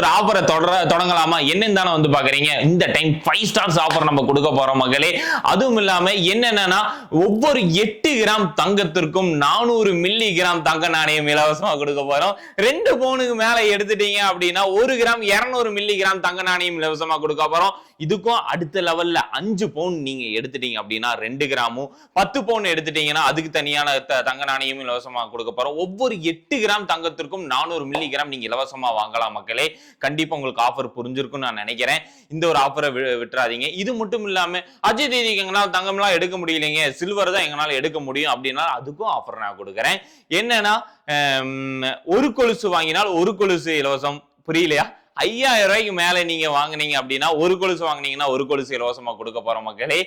ஒரு ஆஃபரை தொடங்கலாமா என்னன்னு தானே வந்து பாக்குறீங்க. இந்த டைம் 5 ஸ்டார்ஸ் ஆஃபர் நம்ம கொடுக்க போறோம் மகளே. அதுவும் இல்லாம என்னன்னா ஒவ்வொரு 8 கிராம் தங்கத்திற்கும் 400 மில்லி கிராம் தங்க நாணயம் இலவசமா கொடுக்க போறோம். 2 பவுனுக்கு மேல எடுத்துட்டீங்க அப்படின்னா 1 கிராம் 200 மில்லி கிராம் தங்க நாணயம் இலவசமா கொடுக்க போறோம். இதுக்கும் அடுத்த லெவல்ல 5 பவுன் நீங்க எடுத்துட்டீங்க அப்படின்னா 2 கிராமும் 10 பவுன் எடுத்துட்டீங்கன்னா அதுக்கு தனியான தங்க நாணயம் இலவசமா கொடுக்க போறோம். ஒவ்வொரு 8 கிராம் தங்கத்திற்கும் 400 மில்லி கிராம் நீங்க இலவசமா வாங்கலாம் மக்களே. கண்டிப்பா உங்களுக்கு ஆஃபர் புரிஞ்சிருக்கும் நான் நினைக்கிறேன். இந்த ஒரு ஆஃபரை விட்டுறாதீங்க. இது மட்டும் இல்லாம அஜய் தேதிக்கு எங்களால் தங்கம்லாம் எடுக்க முடியலைங்க, சில்வர் தான் எங்களால் எடுக்க முடியும் அப்படின்னா அதுக்கும் ஆஃபர் நான் கொடுக்குறேன். என்னன்னா ஒரு கொலுசு வாங்கினால் ஒரு கொலுசு இலவசம். புரியலையா? 5000 ரூபாய்க்கு மேல நீங்க வாங்குனீங்க அப்படின்னா ஒரு கொலுசு வாங்குனீங்கன்னா ஒரு கொலுசு இலவசமா கொடுக்க போறோம் மக்களே.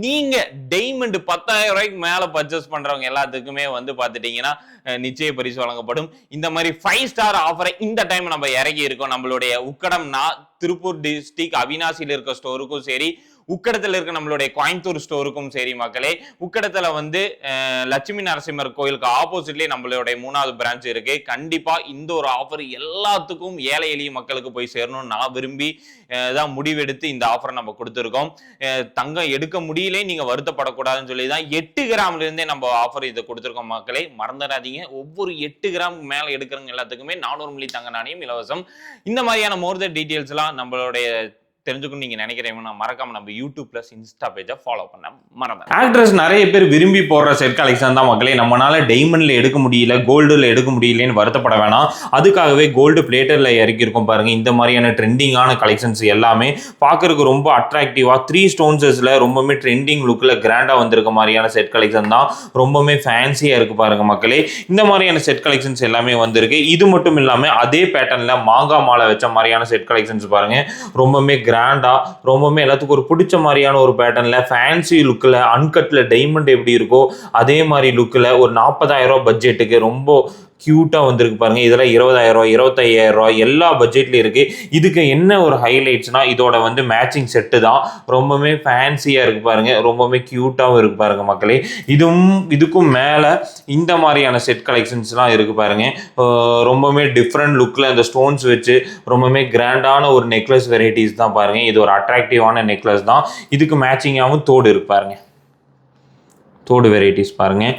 நீங்க டைமண்ட் 10,000 ரூபாய்க்கு மேல பர்ச்சேஸ் பண்றவங்க எல்லாத்துக்குமே வந்து பாத்துட்டீங்கன்னா நிச்சய பரிசு வழங்கப்படும். இந்த மாதிரி 5 ஸ்டார் ஆஃபரை இந்த டைம் நம்ம இறக்கி இருக்கோம். நம்மளுடைய உக்கடம்னா திருப்பூர் டிஸ்ட்ரிக்ட் அவினாசியில் இருக்க ஸ்டோருக்கும் சரி, உக்கடத்துல இருக்க நம்மளுடைய கோயம்புத்தூர் ஸ்டோருக்கும் சரி மக்களே. உக்கடத்துல வந்து லட்சுமி நரசிம்மர் கோயிலுக்கு ஆப்போசிட்லயே நம்மளுடைய 3வது பிரான்ச் இருக்கு. கண்டிப்பா இந்த ஒரு ஆஃபர் எல்லாத்துக்கும் ஏழை எளிய மக்களுக்கு போய் சேரணும்னு நான் விரும்பி தான் முடிவெடுத்து இந்த ஆஃபரை நம்ம கொடுத்துருக்கோம். தங்கம் எடுக்க முடியல நீங்க வருத்தப்படக்கூடாதுன்னு சொல்லி தான் 8 கிராம்ல இருந்தே நம்ம ஆஃபர் இதை கொடுத்துருக்கோம் மக்களே. மறந்துடாதீங்க, ஒவ்வொரு 8 கிராம் மேல எடுக்கிறவங்க எல்லாத்துக்குமே 400 மில்லி தங்க நாணயம் இலவசம். இந்த மாதிரியான மோர் டீடைல்ஸ் எல்லாம் நம்மளுடைய தெரிஞ்சுக்கணும் நீங்க நினைக்கிறீங்கன்னா மறக்காம நம்ம யூடியூப் பிளஸ் இன்ஸ்டா பேஜை ஃபாலோ பண்ண மறந்துடாதீங்க. ஆக்ட்ரஸ் நிறைய பேர் விரும்பி போடுற செட் கலெக்ஷன் தான் மக்களே. நம்மளால டைமண்ட்ல எடுக்க முடியல, கோல்டுல எடுக்க முடியலன்னு வருத்தப்பட வேணாம். அதுக்காகவே கோல்டு பிளேட்டர்ல இறக்கியிருக்கோம் பாருங்க. இந்த மாதிரியான ட்ரெண்டிங்கான கலெக்ஷன்ஸ் எல்லாமே பார்க்கறதுக்கு ரொம்ப அட்ராக்டிவா 3 ஸ்டோன்ஸஸ்ல ரொம்பவே ட்ரெண்டிங் லுக்ல கிராண்டா வந்திருக்க மாதிரியான செட் கலெக்ஷன் தான். ரொம்பவே ஃபேன்சியா இருக்கு பாருங்க மக்களே. இந்த மாதிரியான செட் கலெக்ஷன்ஸ் எல்லாமே வந்திருக்கு. இது மட்டும் இல்லாம அதே பேட்டர்ன்ல மாங்கா மாலை வச்ச மாதிரியான செட் கலெக்ஷன்ஸ் பாருங்க. ரொம்பவே கிராண்டா, ரொம்பவே எல்லாத்துக்கும் ஒரு பிடிச்ச மாதிரியான ஒரு பேட்டர்ன்ல ஃபேன்சி லுக்கில் அன்கட்ல டைமண்ட் எப்படி இருக்கோ அதே மாதிரி லுக்கில் ஒரு 40,000 ரூபாய் பட்ஜெட்டுக்கு ரொம்ப கியூட்டா வந்திருக்கு பாருங்க. இதெல்லாம் 20,000 ரூபாய் 25,000 ரூபாய் எல்லா பட்ஜெட்லயும் இருக்கு. இதுக்கு என்ன ஒரு ஹைலைட்ஸ்னா இதோட வந்து மேட்சிங் செட்டு தான். ரொம்பவே ஃபேன்சியா இருக்கு பாருங்க, ரொம்பவே கியூட்டாவும் இருக்கு பாருங்க மக்களே. இதுக்கும் மேல இந்த மாதிரியான செட் கலெக்ஷன்ஸ்லாம் இருக்கு பாருங்க. ரொம்பவே டிஃப்ரெண்ட் லுக்ல இந்த ஸ்டோன்ஸ் வச்சு ரொம்பவே கிராண்டான ஒரு நெக்லஸ் வெரைட்டிஸ் தான் பாருங்க. இது ஒரு அட்ராக்டிவான நெக்லஸ் தான். இதுக்கு மேட்சிங்காகவும் தோடு இருக்கு பாருங்க. தோடு வெரைட்டிஸ் பாருங்கள்.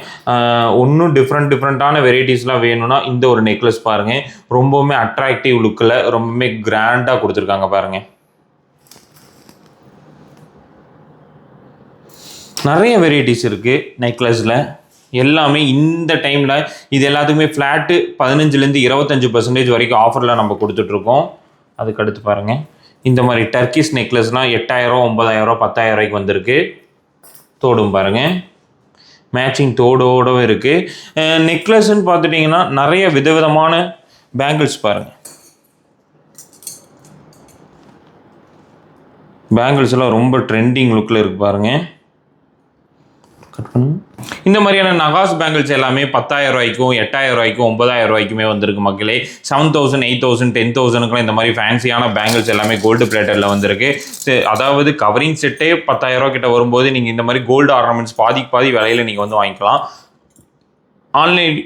இன்னும் டிஃப்ரெண்ட்டான வெரைட்டிஸ்லாம் வேணும்னா இந்த ஒரு நெக்லஸ் பாருங்கள். ரொம்பவுமே அட்ராக்டிவ் லுக்கில் ரொம்பவுமே கிராண்டாக கொடுத்துருக்காங்க பாருங்கள். நிறைய வெரைட்டிஸ் இருக்குது நெக்லஸில். எல்லாமே இந்த டைமில் இது எல்லாத்துக்குமே ஃப்ளாட்டு 15% 25% வரைக்கும் ஆஃபரில் நம்ம கொடுத்துட்ருக்கோம். அதுக்கடுத்து பாருங்கள், இந்த மாதிரி டர்க்கிஷ் நெக்லஸ்லாம் 8,000 9,000 10,000 ரூபாய்க்கு வந்திருக்கு. தோடும் பாருங்கள், மேட்சிங் தோடோடவும் இருக்குது. நெக்லஸ்ன்னு பார்த்துட்டிங்கன்னா நிறைய விதவிதமான பேங்கிள்ஸ் பாருங்கள். பேங்கிள்ஸ்லாம் ரொம்ப ட்ரெண்டிங் லுக்கில் இருக்குது பாருங்கள். இந்த மாதிரியான நகாஸ் பேங்கிள்ஸ் எல்லாமே 10,000 ரூபாய்க்கும் 8,000 ரூபாய்க்கும் 9,000 ரூபாய்க்குமே வந்திருக்கு மக்களே. 7,000 8,000 10,000க்குலாம் இந்த மாதிரி ஃபேன்சியான பேங்கிள்ஸ் எல்லாமே கோல்டு பிளேட்டரில் வந்திருக்கு. அதாவது கவரிங் செட்டே 10,000 ரூபா கிட்ட வரும்போது நீங்கள் இந்த மாதிரி கோல்டு ஆர்னமெண்ட்ஸ் பாதி விலையில் நீங்கள் வந்து வாங்கிக்கலாம் ஆன்லைன்.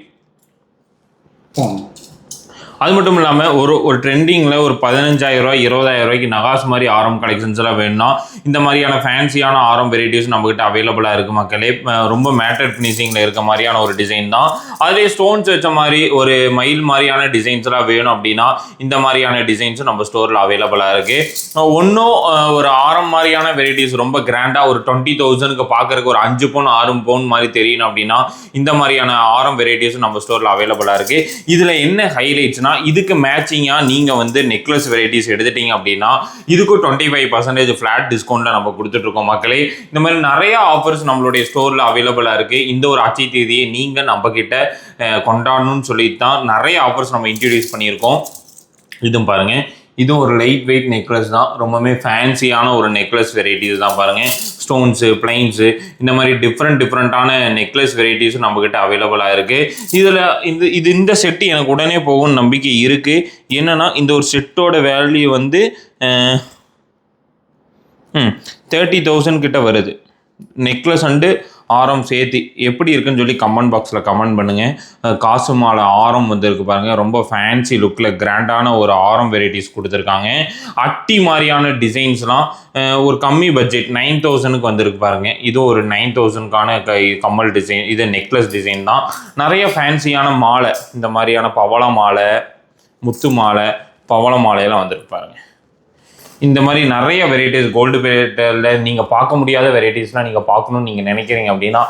அது மட்டும் இல்லாமல் ஒரு ட்ரெண்டிங்கில் ஒரு 15,000 ரூபாய் 20,000 ரூபாய்க்கு நகாஸ் மாதிரி ஆரம் கலெக்ஷன்ஸ் எல்லாம் வேணும்னா இந்த மாதிரியான ஃபேன்சியான ஆரம் வெரைட்டிஸ் நம்மகிட்ட அவைலபிளாக இருக்குது மக்களே. ரொம்ப மேட்டர் ஃபினிஷிங்கில் இருக்க மாதிரியான ஒரு டிசைன் தான். அதே ஸ்டோன்ஸ் வச்ச மாதிரி ஒரு மயில் மாதிரியான டிசைன்ஸ் எல்லாம் வேணும் அப்படின்னா இந்த மாதிரியான டிசைன்ஸும் நம்ம ஸ்டோரில் அவைலபிளாக இருக்குது. ஒன்றும் ஒரு ஆரம் மாதிரியான வெரைட்டிஸ் ரொம்ப கிராண்டாக ஒரு 20,000க்கு பார்க்குறதுக்கு ஒரு 5 பவுன் 6 பவுன் மாதிரி தெரியணும் அப்படின்னா இந்த மாதிரியான ஆரம் வெரைட்டிஸும் நம்ம ஸ்டோரில் அவைலபிளாக இருக்குது. இதில் என்ன ஹைலைட்ஸ்னா இதுக்கு மேட்சிங்கா நீங்க வந்து நெக்லஸ் வெரைட்டிஸ் எடுத்துட்டீங்க அப்படின்னா இதுக்கு 25% ஃபிளாட் டிஸ்கவுண்ட்ல நம்ம கொடுத்துட்டு இருக்கோம் மக்களே. இந்த மாதிரி நிறைய ஆஃபர்ஸ் நம்மளுடைய ஸ்டோர்ல அவைலபிளா இருக்கு. இந்த ஒரு அச்சை தேதியை நீங்க நம்ம கிட்ட கொண்டாடணும்னு சொல்லிட்டு தான் நிறைய ஆஃபர்ஸ் நம்ம இன்ட்ரடியூஸ் பண்ணியிருக்கோம். இதுவும் பாருங்க, இதுவும் ஒரு லைட் வெயிட் நெக்லஸ் தான். ரொம்பவே ஃபேன்சியான ஒரு நெக்லஸ் வெரைட்டிஸ் தான் பாருங்கள். ஸ்டோன்ஸு பிளைன்ஸு இந்த மாதிரி டிஃப்ரெண்ட்டான நெக்லஸ் வெரைட்டிஸும் நம்மக்கிட்ட அவைலபிளாக இருக்குது. இதில் இந்த செட்டு எனக்கு உடனே போகும்னு நம்பிக்கை இருக்குது. என்னென்னா இந்த ஒரு செட்டோட வேல்யூ வந்து 30,000 கிட்ட வருது. நெக்லஸ் அண்டு ஆரம் சேர்த்து எப்படி இருக்குன்னு சொல்லி கமெண்ட் பாக்ஸில் கமெண்ட் பண்ணுங்கள். காசு மாலை ஆரம் வந்துருக்கு பாருங்கள், ரொம்ப ஃபேன்சி லுக்கில் கிராண்டான ஒரு ஆரம் வெரைட்டிஸ் கொடுத்துருக்காங்க. அட்டி மாதிரியான டிசைன்ஸ்லாம் ஒரு கம்மி பட்ஜெட் 9000க்கு வந்திருக்கு பாருங்கள். இது ஒரு 9000க்கான கம்மல் டிசைன், இது நெக்லஸ் டிசைன் தான். நிறைய ஃபேன்சியான மாலை, இந்த மாதிரியான பவள மாலை, முத்து மாலை, பவள மாலையெல்லாம் வந்திருக்கு பாருங்கள். இந்த மாதிரி நிறைய வெரைட்டிஸ் கோல்டு பேட்டரில் நீங்கள் பார்க்க முடியாத வெரைட்டிஸ்லாம் நீங்கள் பார்க்கணுன்னு நீங்கள் நினைக்கிறீங்க அப்படின்னா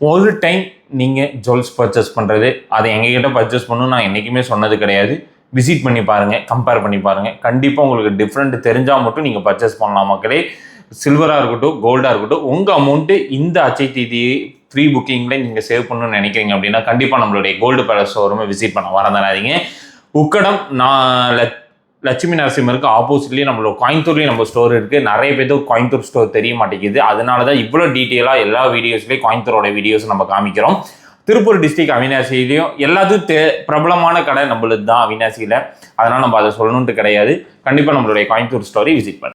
ஒரு டைம் நீங்கள் ஜுவல்ஸ் பர்ச்சேஸ் பண்ணுறது, அதை எங்ககிட்ட பர்ச்சேஸ் பண்ணணும்னு நான் என்றைக்குமே சொன்னது கிடையாது. விசிட் பண்ணி பாருங்கள், கம்பேர் பண்ணி பாருங்கள். கண்டிப்பாக உங்களுக்கு டிஃப்ரெண்ட் தெரிஞ்சால் மட்டும் நீங்கள் பர்ச்சேஸ் பண்ணலாம் மக்களே. சில்வராக இருக்கட்டும், கோல்டாக இருக்கட்டும், உங்கள் அமௌண்ட்டு இந்த அச்சை தேதி ஃப்ரீ புக்கிங்கில் நீங்கள் சேவ் பண்ணணும்னு நினைக்கிறீங்க அப்படின்னா கண்டிப்பாக நம்மளுடைய கோல்டு பேலஸ் ஷோரூமை விசிட் பண்ண வரந்தாதீங்க. உக்கடம் லட்சுமி நரசிம்மருக்கு ஆப்போசிட்லேயே நம்மளோட கோயம்புத்தூர்லேயும் நம்ம ஸ்டோர் இருக்குது. நிறைய பேருக்கு கோயம்புத்தூர் ஸ்டோர் தெரிய மாட்டேங்குது. அதனால தான் இவ்வளோ டீட்டெயிலாக எல்லா வீடியோஸ்லேயும் கோயம்புத்தூரோட வீடியோஸ் நம்ம காமிக்கிறோம். திருப்பூர் டிஸ்ட்ரிக்ட் அவினாசியிலையும் எல்லாத்துக்கும் பிரபலமான கடை நம்மளுக்கு தான் அவினாசியில். அதனால் நம்ம அதை சொல்லணுன்ட்டு கிடையாது. கண்டிப்பாக நம்மளுடைய கோயம்புத்தூர் ஸ்டோரை விசிட் பண்ணுங்க.